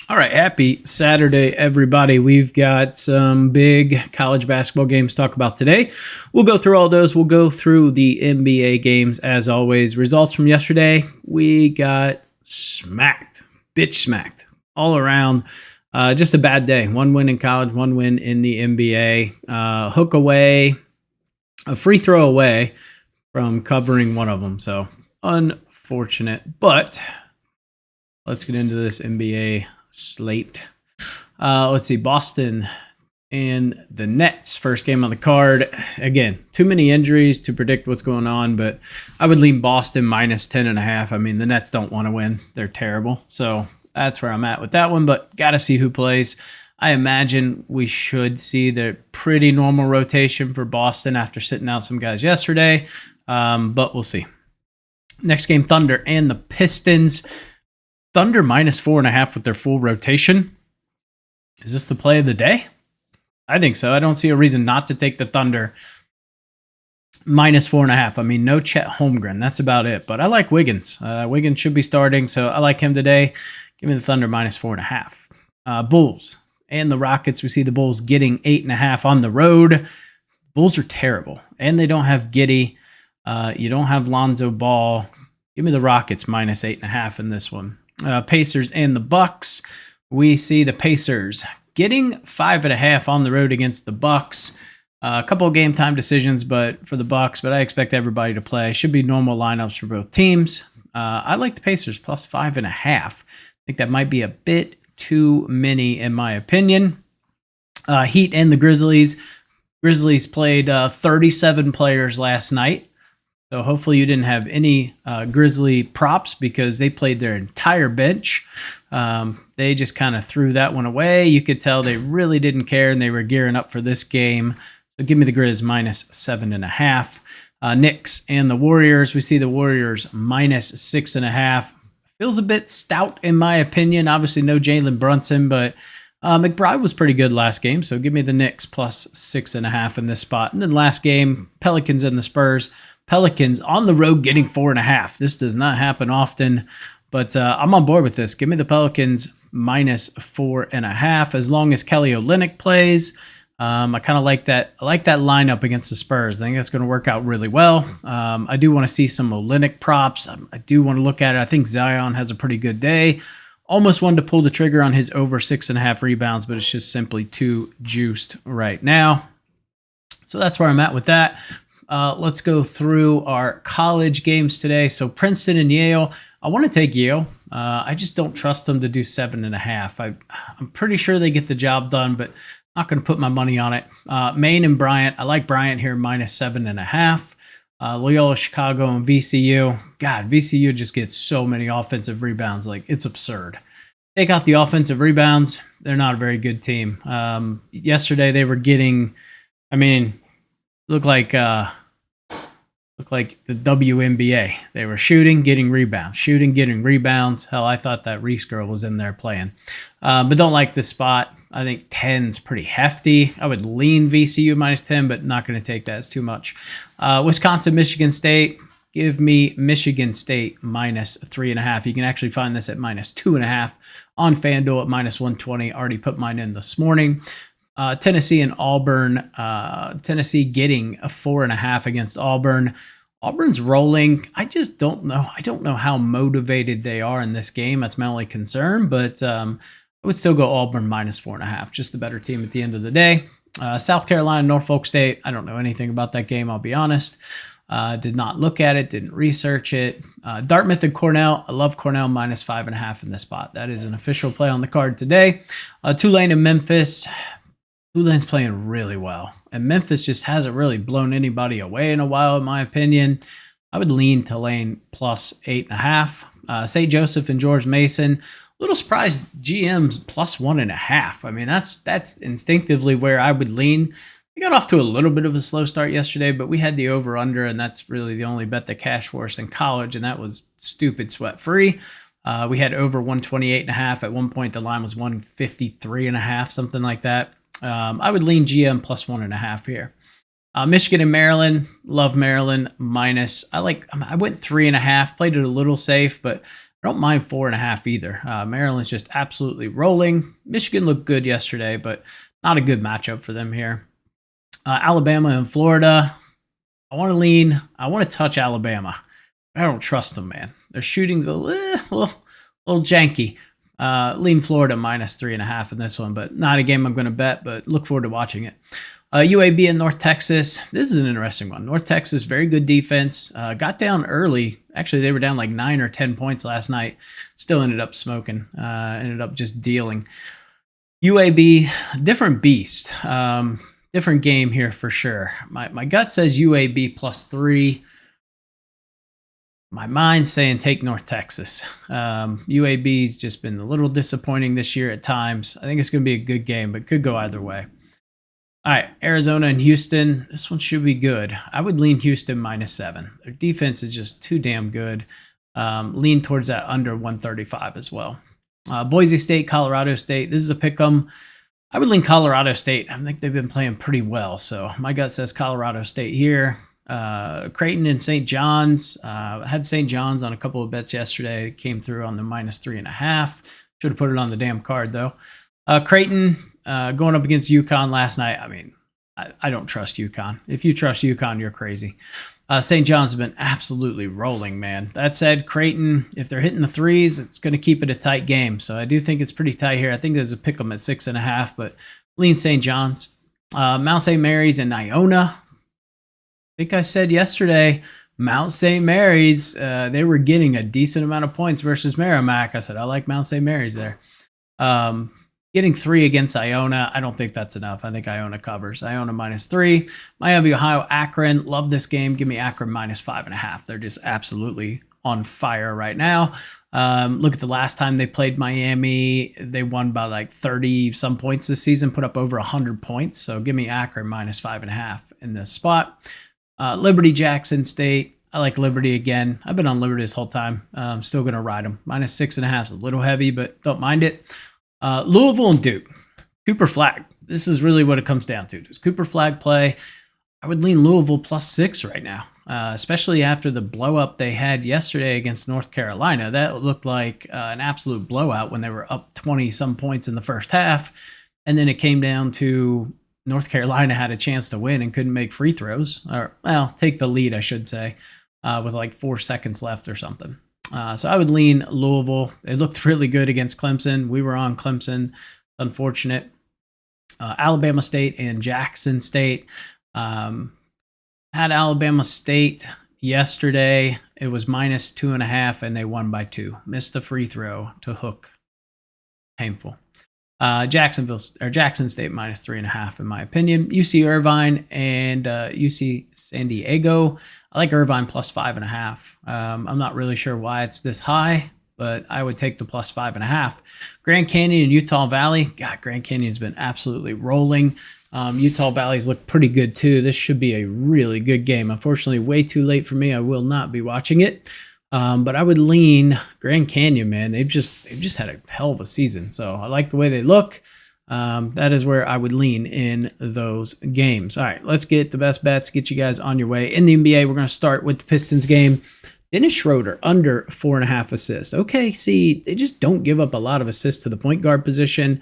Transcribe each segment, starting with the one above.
All right, happy Saturday, everybody. We've got some big college basketball games to talk about today. We'll go through all those. We'll go through the NBA games as always. Results from yesterday, we got smacked, bitch smacked all around. Just a bad day. One win in college, one win in the NBA. Hook away, a free throw away from covering one of them. So unfortunate, but let's get into this NBA slate. Let's see, Boston and the Nets, first game on the card. Again, too many injuries to predict what's going on, but I would lean Boston minus 10.5. I mean, the Nets don't want to win. They're terrible. So that's where I'm at with that one, but got to see who plays. I imagine we should see the pretty normal rotation for Boston after sitting out some guys yesterday, but we'll see. Next game, Thunder and the Pistons. Thunder minus 4.5 with their full rotation. Is this the play of the day? I think so. I don't see a reason not to take the Thunder minus 4.5. I mean, no Chet Holmgren. That's about it. But I like Wiggins. Wiggins should be starting, so I like him today. Give me the Thunder minus 4.5. Bulls and the Rockets. We see the Bulls getting 8.5 on the road. Bulls are terrible, and they don't have Giddey. You don't have Lonzo Ball. Give me the Rockets minus 8.5 in this one. Pacers and the Bucks. We see the Pacers getting 5.5 on the road against the Bucks. A couple of game time decisions, but for the Bucks. But I expect everybody to play. Should be normal lineups for both teams. I like the Pacers plus 5.5. I think that might be a bit too many in my opinion. Heat and the Grizzlies. Grizzlies played 37 players last night. So hopefully you didn't have any Grizzly props because they played their entire bench. They just kind of threw that one away. You could tell they really didn't care and they were gearing up for this game. So give me the Grizz minus 7.5. Knicks and the Warriors. We see the Warriors minus 6.5. Feels a bit stout in my opinion. Obviously no Jalen Brunson, but McBride was pretty good last game. So give me the Knicks plus 6.5 in this spot. And then last game, Pelicans and the Spurs. Pelicans on the road getting 4.5. This does not happen often, but I'm on board with this. Give me the Pelicans minus 4.5 as long as Kelly Olynyk plays. I kind of like that. I like that lineup against the Spurs. I think that's going to work out really well. I do want to see some Olynyk props. I do want to look at it. I think Zion has a pretty good day. Almost wanted to pull the trigger on his over 6.5 rebounds, but it's just simply too juiced right now. So that's where I'm at with that. Let's go through our college games today. So Princeton and Yale. I want to take Yale. I just don't trust them to do 7.5. I'm pretty sure they get the job done, but not going to put my money on it. Maine and Bryant. I like Bryant here minus 7.5. Loyola Chicago and VCU. God, VCU just gets so many offensive rebounds. Like, it's absurd. Take out the offensive rebounds, they're not a very good team. Yesterday they were getting, looked like the WNBA. They were shooting, getting rebounds, shooting, getting rebounds. Hell, I thought that Reese girl was in there playing. But don't like this spot. I think 10's pretty hefty. I would lean VCU minus 10, but not going to take that. It's too much. Wisconsin, Michigan State. Give me Michigan State minus 3.5. You can actually find this at minus 2.5 on FanDuel at minus 120. Already put mine in this morning. Tennessee and Auburn. Tennessee getting a 4.5 against Auburn. Auburn's rolling. I just don't know. I don't know how motivated they are in this game. That's my only concern, but I would still go Auburn minus 4.5. Just the better team at the end of the day. South Carolina, Norfolk State. I don't know anything about that game, I'll be honest. Did not look at it, didn't research it. Dartmouth and Cornell. I love Cornell minus 5.5 in this spot. That is an official play on the card today. Tulane and Memphis. Tulane's playing really well. And Memphis just hasn't really blown anybody away in a while, in my opinion. I would lean Tulane plus 8.5. St. Joseph and George Mason. A little surprised GM's plus 1.5. I mean, that's instinctively where I would lean. We got off to a little bit of a slow start yesterday, but we had the over-under, and that's really the only bet that cashed for us in college, and that was stupid sweat-free. We had over 128.5. At one point, the line was 153.5, something like that. I would lean GM plus 1.5 here. Michigan and Maryland. Love Maryland minus. I went 3.5. Played it a little safe, but I don't mind 4.5 either. Maryland's just absolutely rolling. Michigan looked good yesterday, but not a good matchup for them here. Alabama and Florida. I want to touch Alabama. I don't trust them, man. Their shooting's a little janky. Lean Florida -3.5 in this one, but not a game I'm going to bet, but look forward to watching it. UAB and North Texas. This is an interesting one. North Texas, very good defense. Got down early. Actually, they were down like 9 or 10 points last night. Still ended up smoking. Ended up just dealing. UAB, different beast. Different game here for sure. My gut says UAB +3. My mind's saying take North Texas. UAB's just been a little disappointing this year at times. I think it's going to be a good game, but could go either way. All right, Arizona and Houston. This one should be good. I would lean Houston -7. Their defense is just too damn good. Lean towards that under 135 as well. Boise State, Colorado State. This is a pick 'em. I would lean Colorado State. I think they've been playing pretty well. So my gut says Colorado State here. Creighton and St. John's. Had St. John's on a couple of bets yesterday. Came through on the -3.5. Should have put it on the damn card though. Creighton going up against UConn last night. I mean, I don't trust UConn. If you trust UConn, you're crazy. St. John's has been absolutely rolling, man. That said, Creighton, if they're hitting the threes, it's going to keep it a tight game. So I do think it's pretty tight here. I think there's a pick 'em at 6.5, but lean St. John's. Mount St. Mary's and Iona. I think I said yesterday, Mount St. Mary's, they were getting a decent amount of points versus Merrimack. I said, I like Mount St. Mary's there. Getting 3 against Iona, I don't think that's enough. I think Iona covers. Iona -3. Miami, Ohio, Akron. Love this game. Give me Akron -5.5. They're just absolutely on fire right now. Look at the last time they played Miami. They won by like 30 some points this season, put up over 100 points. So give me Akron -5.5 in this spot. Liberty, Jackson State. I like Liberty again. I've been on Liberty this whole time. I'm still going to ride them. -6.5 is a little heavy, but don't mind it. Louisville and Duke. Cooper Flagg. This is really what it comes down to. Does Cooper Flagg play? I would lean Louisville +6 right now, especially after the blow-up they had yesterday against North Carolina. That looked like an absolute blowout when they were up 20-some points in the first half, and then it came down to North Carolina had a chance to win and couldn't make free throws, or, well, take the lead, I should say, with like 4 seconds left or something. So I would lean Louisville. They looked really good against Clemson. We were on Clemson. Unfortunate. Alabama State and Jackson State. Had Alabama State yesterday. It was -2.5, and they won by 2. Missed the free throw to Hook. Painful. Jackson State -3.5 in my opinion. UC Irvine and UC San Diego. I like Irvine +5.5. I'm not really sure why it's this high, but I would take the +5.5. Grand Canyon and Utah Valley. God, Grand Canyon's been absolutely rolling. Utah Valley's look pretty good too. This should be a really good game. Unfortunately, way too late for me. I will not be watching it. But I would lean Grand Canyon, man. They've just had a hell of a season. So I like the way they look. That is where I would lean in those games. All right, let's get the best bets, get you guys on your way. In the NBA, we're going to start with the Pistons game. Dennis Schroeder, under 4.5 assists. Okay, see, they just don't give up a lot of assists to the point guard position.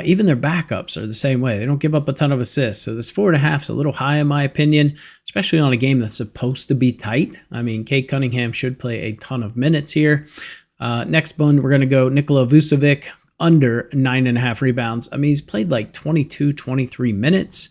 Even their backups are the same way. They don't give up a ton of assists. So this 4.5 is a little high in my opinion, especially on a game that's supposed to be tight. I mean, Cade Cunningham should play a ton of minutes here. Next one, we're going to go Nikola Vucevic, under 9.5 rebounds. I mean, he's played like 22, 23 minutes.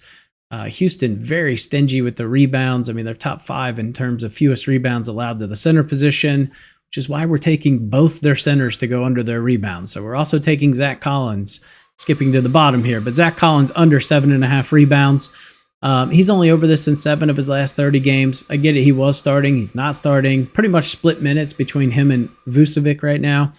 Houston, very stingy with the rebounds. I mean, they're top 5 in terms of fewest rebounds allowed to the center position, which is why we're taking both their centers to go under their rebounds. So we're also taking Zach Collins, skipping to the bottom here, but Zach Collins under 7.5 rebounds. He's only over this in 7 of his last 30 games. I get it. He was starting. He's not starting. Pretty much split minutes between him and Vucevic right now.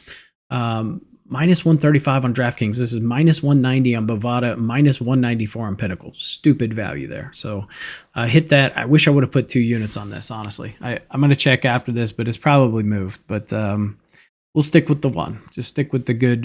-135 on DraftKings. This is -190 on Bovada, -194 on Pinnacle. Stupid value there. So hit that. I wish I would have put 2 units on this, honestly. I'm going to check after this, but it's probably moved. But we'll stick with the 1. Just stick with the good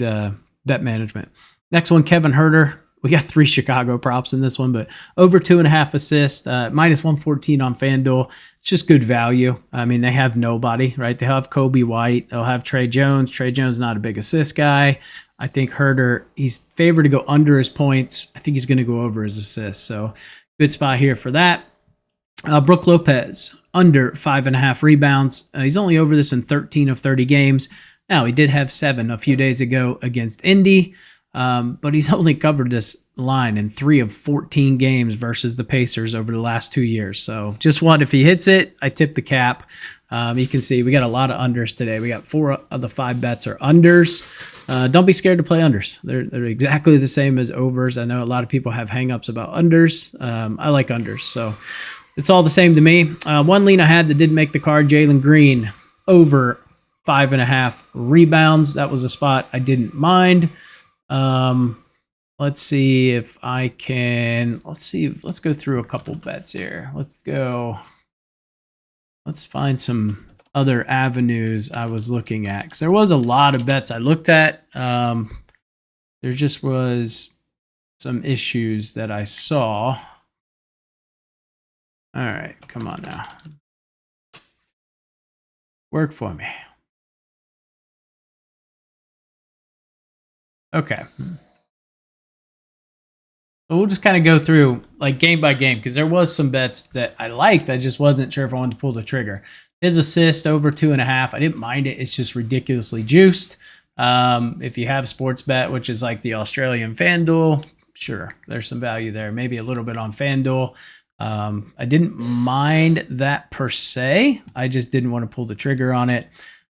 bet management. Next one, Kevin Huerter. we got 3 Chicago props in this one, but over 2.5 assists, minus 114 on FanDuel. It's just good value. I mean, they have nobody, right? They have Kobe White. They'll have Trey Jones. Trey Jones is not a big assist guy. I think Herter, he's favored to go under his points. I think he's going to go over his assists. So good spot here for that. Brook Lopez, under 5.5 rebounds. He's only over this in 13 of 30 games. Now, he did have 7 a few days ago against Indy, but he's only covered this line in 3 of 14 games versus the Pacers over the last 2 years. So just one, if he hits it, I tip the cap. You can see we got a lot of unders today. We got 4 of the 5 bets are unders. Don't be scared to play unders. They're exactly the same as overs. I know a lot of people have hangups about unders. I like unders, so it's all the same to me. One lean I had that didn't make the card, Jalen Green, over 5.5 rebounds. That was a spot I didn't mind. Let's see if I can. Let's go through a couple bets here. Let's find some other avenues I was looking at, because there was a lot of bets I looked at. There just was some issues that I saw. All right, come on now. Work for me. Okay. So we'll just kind of go through like game by game, because there was some bets that I liked. I just wasn't sure if I wanted to pull the trigger. His assist over 2.5. I didn't mind it. It's just ridiculously juiced. If you have sports bet, which is like the Australian FanDuel, sure, there's some value there. Maybe a little bit on FanDuel. I didn't mind that per se. I just didn't want to pull the trigger on it.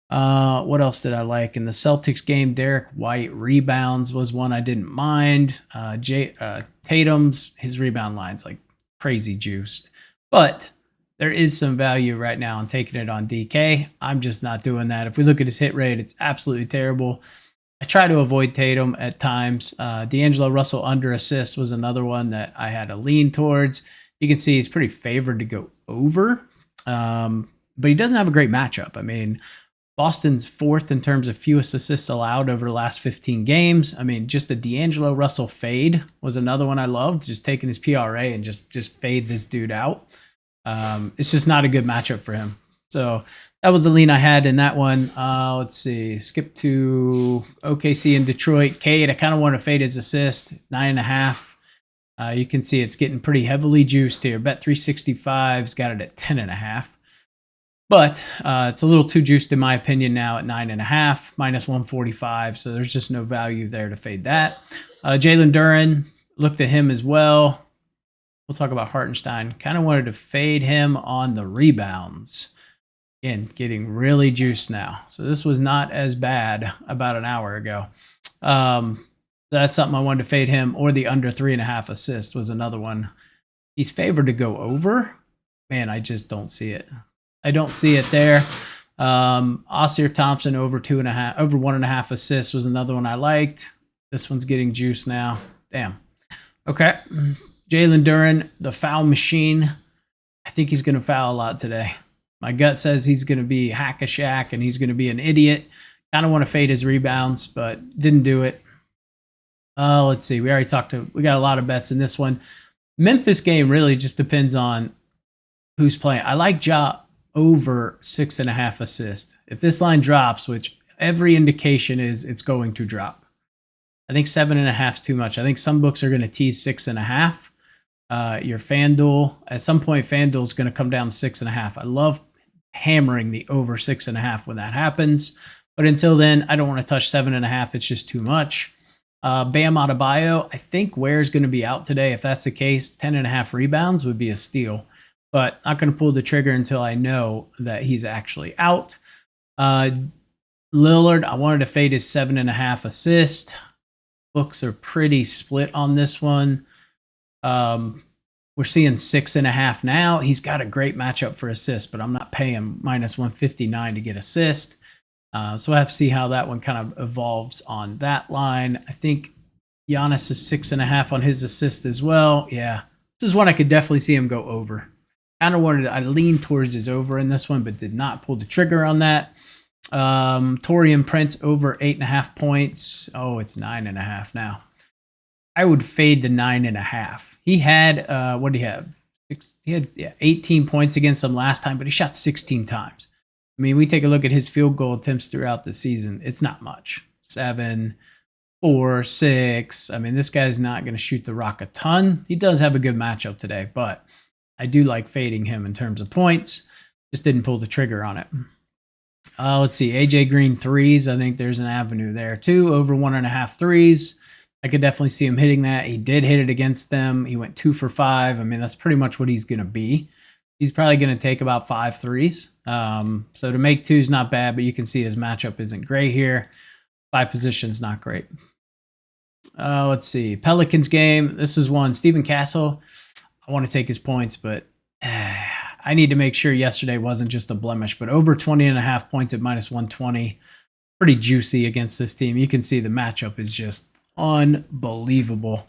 What else did I like? In the Celtics game, Derek White rebounds was one I didn't mind. Tatum's, his rebound line's like crazy juiced. But there is some value right now on taking it on DK. I'm just not doing that. If we look at his hit rate, it's absolutely terrible. I try to avoid Tatum at times. D'Angelo Russell under assist was another one that I had a lean towards. You can see he's pretty favored to go over, but he doesn't have a great matchup. I mean, Boston's 4th in terms of fewest assists allowed over the last 15 games. I mean, just the D'Angelo Russell fade was another one I loved, just taking his PRA and just fade this dude out. It's just not a good matchup for him. So that was the lean I had in that one. Let's see. Skip to OKC and Detroit. Cade, I kind of want to fade his assist, 9.5. You can see it's getting pretty heavily juiced here. Bet 365's got it at 10.5. But it's a little too juiced in my opinion now at 9.5, minus 145. So there's just no value there to fade that. Jalen Duren, looked at him as well. We'll talk about Hartenstein. Kind of wanted to fade him on the rebounds. Again, getting really juiced now. So this was not as bad about an hour ago. That's something I wanted to fade him, or the under 3.5 assist was another one. He's favored to go over. Man, I just don't see it. I don't see it there. Osir Thompson over 1.5 assists was another one I liked. This one's getting juiced now. Damn. Okay. Jalen Duren, the foul machine. I think he's going to foul a lot today. My gut says he's going to be hack-a-shack and he's going to be an idiot. Kind of want to fade his rebounds, but didn't do it. Let's see. We got a lot of bets in this one. Memphis game really just depends on who's playing. I like Ja over 6.5 assists. If this line drops, which every indication is it's going to drop, I think 7.5 is too much. I think some books are going to tease 6.5. Your FanDuel, at some point, FanDuel is going to come down to 6.5. I love hammering the over 6.5 when that happens. But until then, I don't want to touch 7.5. It's just too much. Bam Adebayo, I think Ware's going to be out today. If that's the case, 10.5 rebounds would be a steal. But not going to pull the trigger until I know that he's actually out. Lillard, I wanted to fade his 7.5 assist. Books are pretty split on this one. We're seeing 6.5 now. He's got a great matchup for assist, but I'm not paying minus 159 to get assist. So I have to see how that one kind of evolves on that line. I think Giannis is 6.5 on his assist as well. Yeah, this is one I could definitely see him go over. I leaned towards his over in this one, but did not pull the trigger on that. Taurean Prince over 8.5 points. Oh, it's 9.5 now. I would fade the 9.5. He had what did he have? He had 18 points against them last time, but he shot 16 times. I mean, we take a look at his field goal attempts throughout the season. It's not much. 7, 4, 6. I mean, this guy's not going to shoot the rock a ton. He does have a good matchup today, but I do like fading him in terms of points. Just didn't pull the trigger on it. Let's see. AJ Green threes. I think there's an avenue there too. Over 1.5 threes. I could definitely see him hitting that. He did hit it against them. He went 2 for 5. I mean, that's pretty much what he's going to be. He's probably going to take about 5 threes. So to make 2 is not bad, but you can see his matchup isn't great here. 5 positions, not great. Let's see. Pelicans game. This is one. Stephen Castle. I want to take his points, but I need to make sure yesterday wasn't just a blemish. But over 20.5 points at -120. Pretty juicy against this team. You can see the matchup is just unbelievable.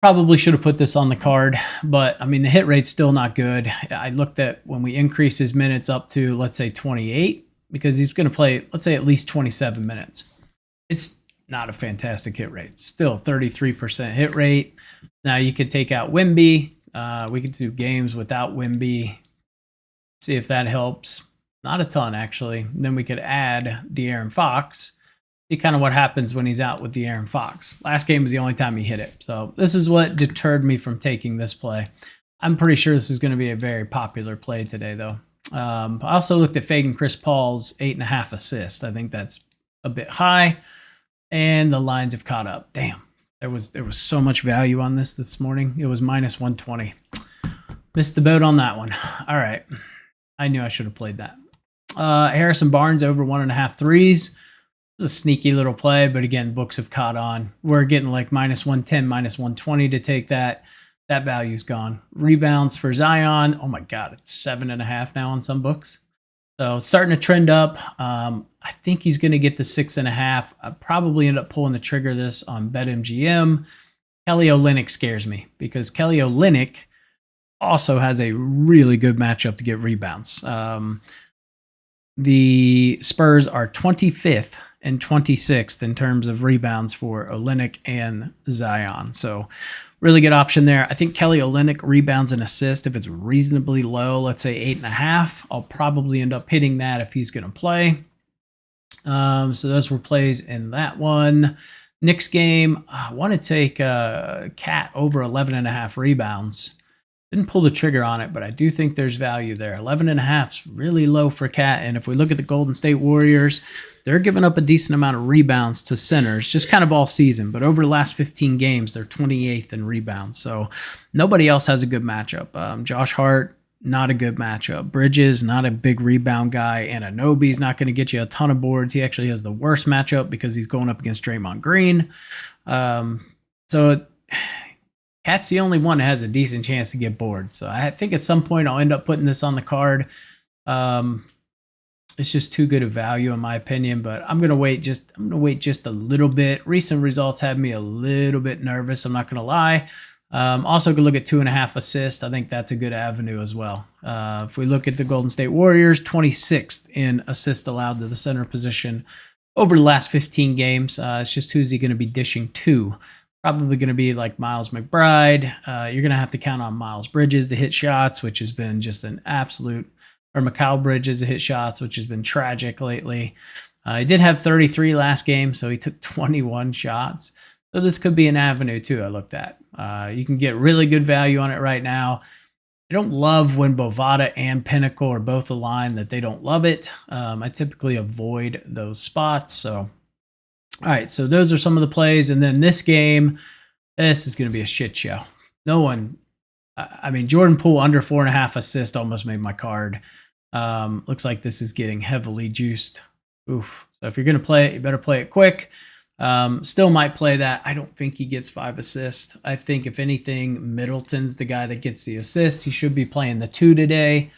Probably should have put this on the card, but I mean, the hit rate's still not good. I looked at when we increase his minutes up to, let's say, 28, because he's going to play, let's say, at least 27 minutes. It's not a fantastic hit rate. Still 33% hit rate. Now you could take out Wemby. We could do games without Wemby. See if that helps. Not a ton, actually. Then we could add De'Aaron Fox. See kind of what happens when he's out with De'Aaron Fox. Last game was the only time he hit it. So this is what deterred me from taking this play. I'm pretty sure this is going to be a very popular play today, though. I also looked at Fagan Chris Paul's 8.5 assists. I think that's a bit high. And the lines have caught up. Damn. There was so much value on this morning. It was -120. Missed the boat on that one. All right. I knew I should have played that. Harrison Barnes over 1.5 threes. This is a sneaky little play, but again, books have caught on. We're getting like -110, -120 to take that. That value's gone. Rebounds for Zion. Oh my God, it's 7.5 now on some books. So it's starting to trend up. I think he's going to get to 6.5. I probably end up pulling the trigger this on BetMGM. Kelly Olynyk scares me because Kelly Olynyk also has a really good matchup to get rebounds. The Spurs are 25th and 26th in terms of rebounds for Olynyk and Zion. So really good option there. I think Kelly Olynyk rebounds and assists, if it's reasonably low, let's say 8.5, I'll probably end up hitting that if he's going to play. So those were plays in that one. Knicks game, I want to take Cat over 11.5 rebounds. Didn't pull the trigger on it, but I do think there's value there. 11.5 is really low for Cat. And if we look at the Golden State Warriors, they're giving up a decent amount of rebounds to centers, just kind of all season. But over the last 15 games, they're 28th in rebounds. So nobody else has a good matchup. Josh Hart, not a good matchup. Bridges, not a big rebound guy. Anunoby's not going to get you a ton of boards. He actually has the worst matchup because he's going up against Draymond Green. Cat's the only one that has a decent chance to get bored. So I think at some point I'll end up putting this on the card. It's just too good a value in my opinion, but I'm gonna wait just a little bit. Recent results had me a little bit nervous, I'm not gonna lie. Also could look at 2.5 assists. I think that's a good avenue as well. If we look at the Golden State Warriors, 26th in assists allowed to the center position over the last 15 games. It's just who's he gonna be dishing to? Probably going to be like Miles McBride. You're going to have to count on Miles Bridges to hit shots, which has been just an absolute, or Mikal Bridges to hit shots, which has been tragic lately. He did have 33 last game, so he took 21 shots. So this could be an avenue too, I looked at. You can get really good value on it right now. I don't love when Bovada and Pinnacle are both aligned that they don't love it. I typically avoid those spots, so... All right, so those are some of the plays. And then this game, this is going to be a shit show. No one, I mean, Jordan Poole under 4.5 assists almost made my card. Looks like this is getting heavily juiced. Oof. So if you're going to play it, you better play it quick. Still might play that. I don't think he gets 5 assists. I think if anything, Middleton's the guy that gets the assist. He should be playing the 2 today.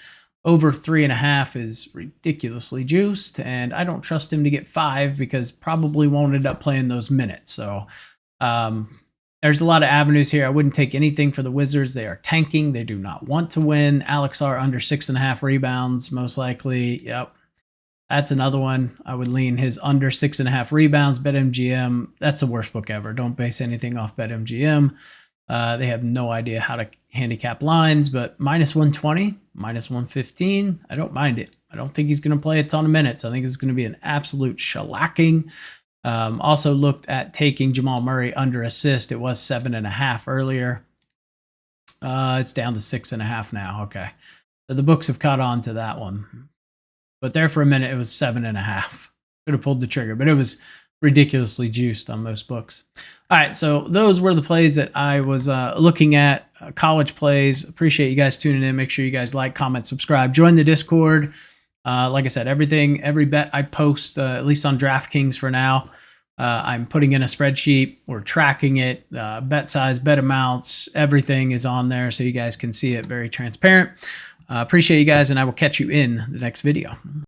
Over 3.5 is ridiculously juiced, and I don't trust him to get 5 because probably won't end up playing those minutes. So there's a lot of avenues here. I wouldn't take anything for the Wizards. They are tanking. They do not want to win. Alex R under 6.5 rebounds, most likely. Yep. That's another one. I would lean his under 6.5 rebounds. BetMGM, that's the worst book ever. Don't base anything off BetMGM. They have no idea how to handicap lines, but minus 120, minus 115, I don't mind it. I don't think he's going to play a ton of minutes. I think it's going to be an absolute shellacking. Also looked at taking Jamal Murray under assist. It was 7.5 earlier. It's down to 6.5 now. Okay. So the books have caught on to that one. But there for a minute, it was 7.5. Could have pulled the trigger, but it was ridiculously juiced on most books. All right, so those were the plays that I was looking at, college plays. Appreciate you guys tuning in. Make sure you guys like, comment, subscribe. Join the Discord. Like I said, every bet I post, at least on DraftKings for now, I'm putting in a spreadsheet. We're tracking it, bet size, bet amounts, everything is on there so you guys can see it, very transparent. Appreciate you guys, and I will catch you in the next video.